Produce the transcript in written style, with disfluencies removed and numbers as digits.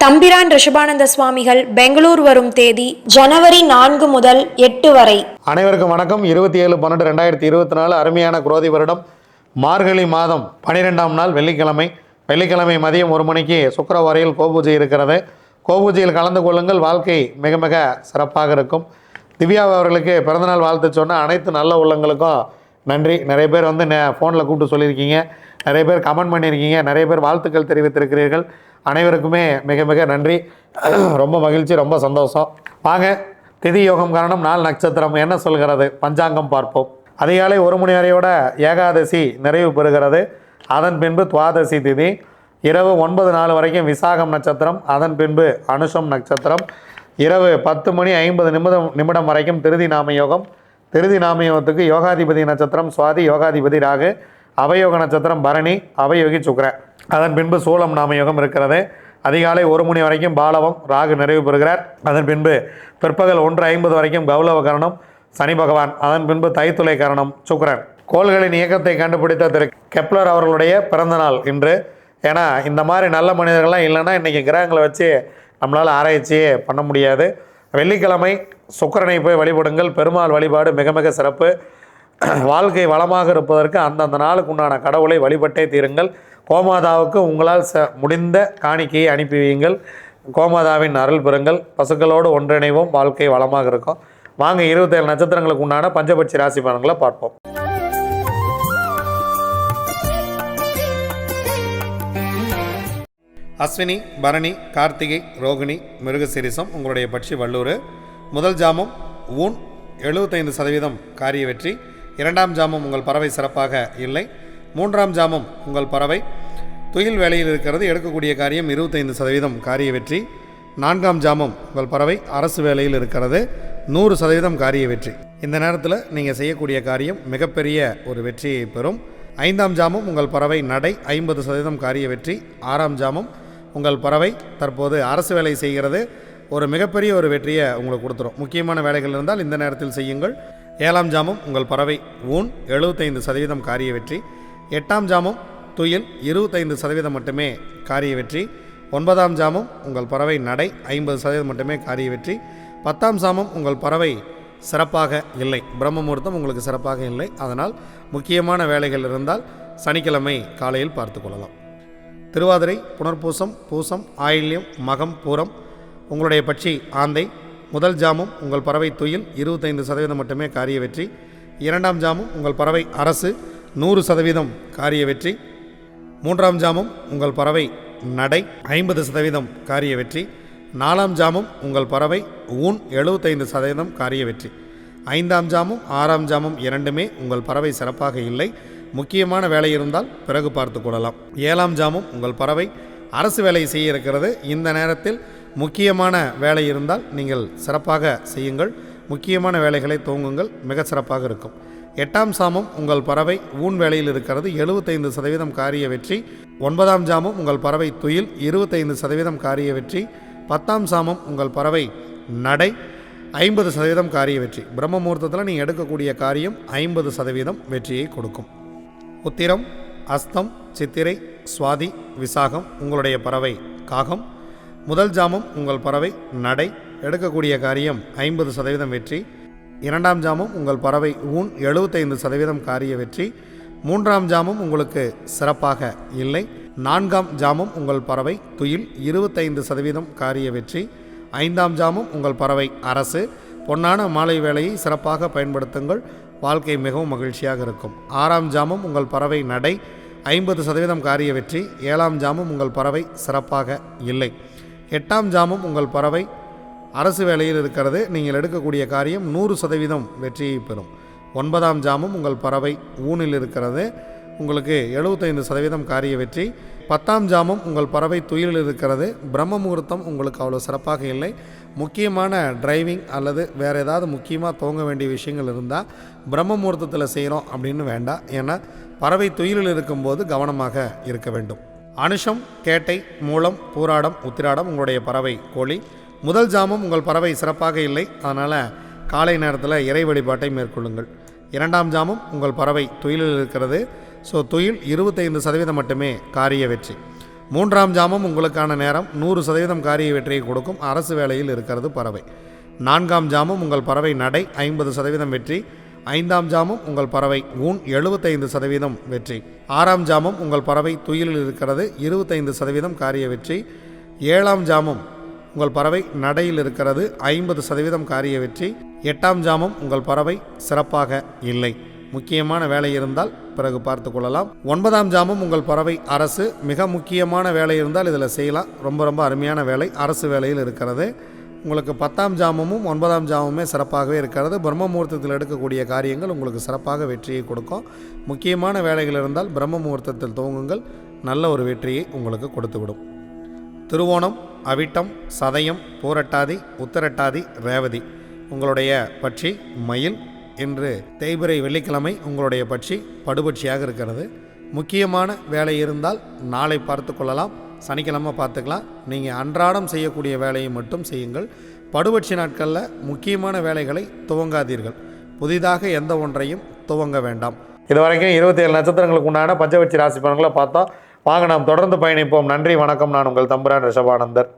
தம்பிரான் ரிஷபானந்த சுவாமிகள் பெங்களூர் வரும் தேதி ஜனவரி 4 முதல் 8 வரை. அனைவருக்கும் வணக்கம். 27/12/2024 அருமையான குரோதி வருடம் மார்கழி மாதம் 12ஆம் நாள் வெள்ளிக்கிழமை மதியம் 1 மணிக்கு சுக்கிரவாரையில் கோபூஜை இருக்கிறது. கோபூஜையில் கலந்து கொள்ளுங்கள். வாழ்க்கை மிக மிக சிறப்பாக இருக்கும். திவ்யா அவர்களுக்கு பிறந்தநாள் வாழ்த்து சொன்ன அனைத்து நல்ல உள்ளங்களுக்கும் நன்றி. நிறைய பேர் வந்து ஃபோனில் கூப்பிட்டு சொல்லியிருக்கீங்க, நிறைய பேர் கமெண்ட் பண்ணியிருக்கீங்க, நிறைய பேர் வாழ்த்துக்கள் தெரிவித்திருக்கிறீர்கள். அனைவருக்குமே மிக மிக நன்றி. ரொம்ப மகிழ்ச்சி, ரொம்ப சந்தோஷம். வாங்க, திதி யோகம் காரணம் நாள் நட்சத்திரம் என்ன சொல்கிறது பஞ்சாங்கம் பார்ப்போம். அதிகாலை 1 மணி வரையோட ஏகாதசி நிறைவு பெறுகிறது. அதன் பின்பு துவாதசி திதி. இரவு 9:04 வரைக்கும் விசாகம் நட்சத்திரம். அதன் பின்பு அனுஷம் நட்சத்திரம். இரவு 10:50 வரைக்கும் திருதி நாம யோகம். திருதி நாம யோகத்துக்கு யோகாதிபதி நட்சத்திரம் சுவாதி, யோகாதிபதி ராகு, அவயோக நட்சத்திரம் பரணி, அவயோகி சுக்கிரன். அதன் பின்பு சூலம் நாமயோகம் இருக்கிறது. அதிகாலை 1 மணி வரைக்கும் பாலவம், ராகு நிறைவு பெறுகிறார். அதன் பின்பு பிற்பகல் 1:50 வரைக்கும் கௌலவ கரணம், சனி பகவான். அதன் பின்பு தைத்துளை கரணம், சுக்கிரன். கோள்களின் இயக்கத்தை கண்டுபிடித்த திரு கெப்லர் அவர்களுடைய பிறந்தநாள் இன்று. ஏன்னா இந்த மாதிரி நல்ல மனிதர்கள்லாம் இல்லைன்னா இன்றைக்கி கிரகங்களை வச்சு நம்மளால் ஆராய்ச்சியே பண்ண முடியாது. வெள்ளிக்கிழமை சுக்கிரனை போய் வழிபடுங்கள். பெருமாள் வழிபாடு மிக மிக சிறப்பு. வாழ்க்கை வளமாக இருப்பதற்கு அந்தந்த நாளுக்கு உண்டான கடவுளை வழிபட்டே தீருங்கள். கோமாதாவுக்கு உங்களால் முடிந்த காணிக்கையை அனுப்பி வையுங்கள். கோமாதாவின் அருள் பெறுங்கள். பசுக்களோடு ஒன்றிணைவோம். வாழ்க்கை வளமாக இருக்கும். வாங்க, 27 நட்சத்திரங்களுக்கு உண்டான பஞ்சபட்சி ராசி பலன்களை பார்ப்போம். அஸ்வினி, பரணி, கார்த்திகை, ரோகிணி, மிருகசீரிசம் உங்களுடைய பட்சி வல்லூர். முதல் ஜாமம் ஊன் 75% காரிய வெற்றி. 2ஆம் ஜாமம் உங்கள் பறவை சிறப்பாக இல்லை. 3ஆம் ஜாமம் உங்கள் பறவை துயில் வேலையில் இருக்கிறது. எடுக்கக்கூடிய காரியம் 25% காரிய வெற்றி. 4ஆம் ஜாமம் உங்கள் பறவை அரசு வேலையில் இருக்கிறது. 100% காரிய வெற்றி. இந்த நேரத்தில் நீங்கள் செய்யக்கூடிய காரியம் மிகப்பெரிய ஒரு வெற்றியை பெறும். 5ஆம் ஜாமம் உங்கள் பறவை நடை 50% காரிய வெற்றி. 6ஆம் ஜாமம் உங்கள் பறவை தற்போது அரசு வேலை செய்கிறது. ஒரு மிகப்பெரிய ஒரு வெற்றியை உங்களுக்கு கொடுத்துரும். முக்கியமான வேலைகள் இருந்தால் இந்த நேரத்தில் செய்யுங்கள். 7ஆம் ஜாமம் உங்கள் பறவை ஊன் 75% காரிய வெற்றி. 8ஆம் ஜாமம் துயில் 25% மட்டுமே காரிய வெற்றி. 9ஆம் ஜாமம் உங்கள் பறவை நடை 50% மட்டுமே காரிய வெற்றி. 10ஆம் ஜாமம் உங்கள் பறவை சிறப்பாக இல்லை. பிரம்ம முகூர்த்தம் உங்களுக்கு சிறப்பாக இல்லை. அதனால் முக்கியமான வேலைகள் இருந்தால் சனிக்கிழமை காலையில் பார்த்து கொள்ளலாம். திருவாதிரை, புனர்பூசம், பூசம், ஆயில்யம், மகம், பூரம் உங்களுடைய பட்சி ஆந்தை. முதல் ஜாமம் உங்கள் பறவை துயில் 25% மட்டுமே காரிய வெற்றி. 2ஆம் ஜாமம் உங்கள் பறவை அரசு 100% காரிய வெற்றி. 3ஆம் ஜாமம் உங்கள் பறவை நடை 50% காரிய வெற்றி. 4ஆம் ஜாமம் உங்கள் பறவை ஊன் 75% காரிய வெற்றி. 5ஆம் ஜாமம் 6ஆம் ஜாமம் இரண்டுமே உங்கள் பறவை சிறப்பாக இல்லை. முக்கியமான வேலை இருந்தால் பிறகு பார்த்து கொள்ளலாம். 7ஆம் ஜாமம் உங்கள் பறவை அரசு வேலை செய்ய இருக்கிறது. இந்த நேரத்தில் முக்கியமான வேலை இருந்தால் நீங்கள் சிறப்பாக செய்யுங்கள். முக்கியமான வேலைகளை துவங்குங்கள். மிக சிறப்பாக இருக்கும். 8ஆம் சாமம் உங்கள் பறவை ஊன் வேலையில் இருக்கிறது. 75% காரிய வெற்றி. 9ஆம் ஜாமம் உங்கள் பறவை துயில் 25% காரிய வெற்றி. 10ஆம் சாமம் உங்கள் பறவை நடை 50% காரிய வெற்றி. பிரம்ம முகூர்த்தத்தில் நீங்கள் எடுக்கக்கூடிய காரியம் 50% வெற்றியை கொடுக்கும். உத்திரம், அஸ்தம், சித்திரை, சுவாதி, விசாகம் உங்களுடைய பறவை காகம். முதல் ஜாமம் உங்கள் பறவை நடை, எடுக்கக்கூடிய காரியம் 50% வெற்றி. 2ஆம் ஜாமம் உங்கள் பறவை ஊன் 75% காரிய வெற்றி. 3ஆம் ஜாமம் உங்களுக்கு சிறப்பாக இல்லை. 4ஆம் ஜாமம் உங்கள் பறவை துயில் 25% காரிய வெற்றி. 5ஆம் ஜாமம் உங்கள் பறவை அரசு. பொன்னான மாலை வேலையை சிறப்பாக பயன்படுத்துங்கள். வாழ்க்கை மிகவும் மகிழ்ச்சியாக இருக்கும். 6ஆம் ஜாமம் உங்கள் பறவை நடை 50% காரிய வெற்றி. 7ஆம் ஜாமம் உங்கள் பறவை சிறப்பாக இல்லை. 8ஆம் ஜாமம் உங்கள் பறவை அரசு வேலையில் இருக்கிறது. நீங்கள் எடுக்கக்கூடிய காரியம் 100% வெற்றியை பெறும். 9ஆம் ஜாமம் உங்கள் பறவை ஊனில் இருக்கிறது. உங்களுக்கு 75% காரிய வெற்றி. 10ஆம் ஜாமம் உங்கள் பறவை துயிலில் இருக்கிறது. பிரம்ம முகூர்த்தம் உங்களுக்கு அவ்வளோ சிறப்பாக இல்லை. முக்கியமான டிரைவிங் அல்லது வேறு ஏதாவது முக்கியமாக துவங்க வேண்டிய விஷயங்கள் இருந்தால் பிரம்ம முகூர்த்தத்தில் செய்கிறோம் அப்படின்னு வேண்டாம். ஏன்னா பறவை துயிலில் இருக்கும்போது கவனமாக இருக்க வேண்டும். அனுஷம், கேட்டை, மூலம், பூராடம், உத்திராடம் உங்களுடைய பறவை கோழி. முதல் ஜாமம் உங்கள் பறவை சிறப்பாக இல்லை. அதனால் காலை நேரத்தில் இறை வழிபாட்டை மேற்கொள்ளுங்கள். 2ஆம் ஜாமம் உங்கள் பறவை துயிலில் இருக்கிறது. ஸோ துயில் 25% மட்டுமே காரிய வெற்றி. மூன்றாம் ஜாமம் உங்களுக்கான நேரம் 100% காரிய வெற்றியை கொடுக்கும். அரசு வேலையில் இருக்கிறது பறவை. நான்காம் ஜாமம் உங்கள் பறவை நடை 50% வெற்றி. ஐந்தாம் ஜாமம் உங்கள் பறவை ஊன் 75% வெற்றி. ஆறாம் ஜாமம் உங்கள் பறவை துயிலில் இருக்கிறது 25% காரிய வெற்றி. ஏழாம் ஜாமம் உங்கள் பறவை நடையில் இருக்கிறது 50% காரிய வெற்றி. எட்டாம் ஜாமம் உங்கள் பறவை சிறப்பாக இல்லை, முக்கியமான வேலை இருந்தால் பிறகு பார்த்து கொள்ளலாம். ஒன்பதாம் ஜாமம் உங்கள் பறவை அரசு, மிக முக்கியமான வேலை இருந்தால் இதில் செய்யலாம். ரொம்ப அருமையான வேலை, அரசு வேலையில் இருக்கிறது. உங்களுக்கு 10ஆம் ஜாமமும் 9ஆம் ஜாமமே சிறப்பாகவே இருக்கிறது. பிரம்ம முகூர்த்தத்தில் எடுக்கக்கூடிய காரியங்கள் உங்களுக்கு சிறப்பாக வெற்றியை கொடுக்கும். முக்கியமான வேலைகள் இருந்தால் பிரம்ம முகூர்த்தத்தில் துவங்குங்கள், நல்ல ஒரு வெற்றியை உங்களுக்கு கொடுத்துவிடும். திருவோணம், அவிட்டம், சதயம், பூரட்டாதி, உத்தரட்டாதி, ரேவதி உங்களுடைய பட்சி மயில். இன்று தேய்பிறை வெள்ளிக்கிழமை உங்களுடைய பட்சி படுபட்சியாக இருக்கிறது. முக்கியமான வேலை இருந்தால் நாளை பார்த்து கொள்ளலாம், சனிக்கிழமை பார்த்துக்கலாம். நீங்கள் அன்றாடம் செய்யக்கூடிய வேலையை மட்டும் செய்யுங்கள். படுபட்சி நாட்களில் முக்கியமான வேலைகளை துவங்காதீர்கள். புதிதாக எந்த ஒன்றையும் துவங்க வேண்டாம். இதுவரைக்கும் 27 நட்சத்திரங்களுக்கு உண்டான பஞ்சபட்சி ராசி பலன்களை பார்த்தோம். வாங்க நாம் தொடர்ந்து பயணிப்போம். நன்றி, வணக்கம். நான் உங்கள் தம்புரான் ரிஷபானந்தர்.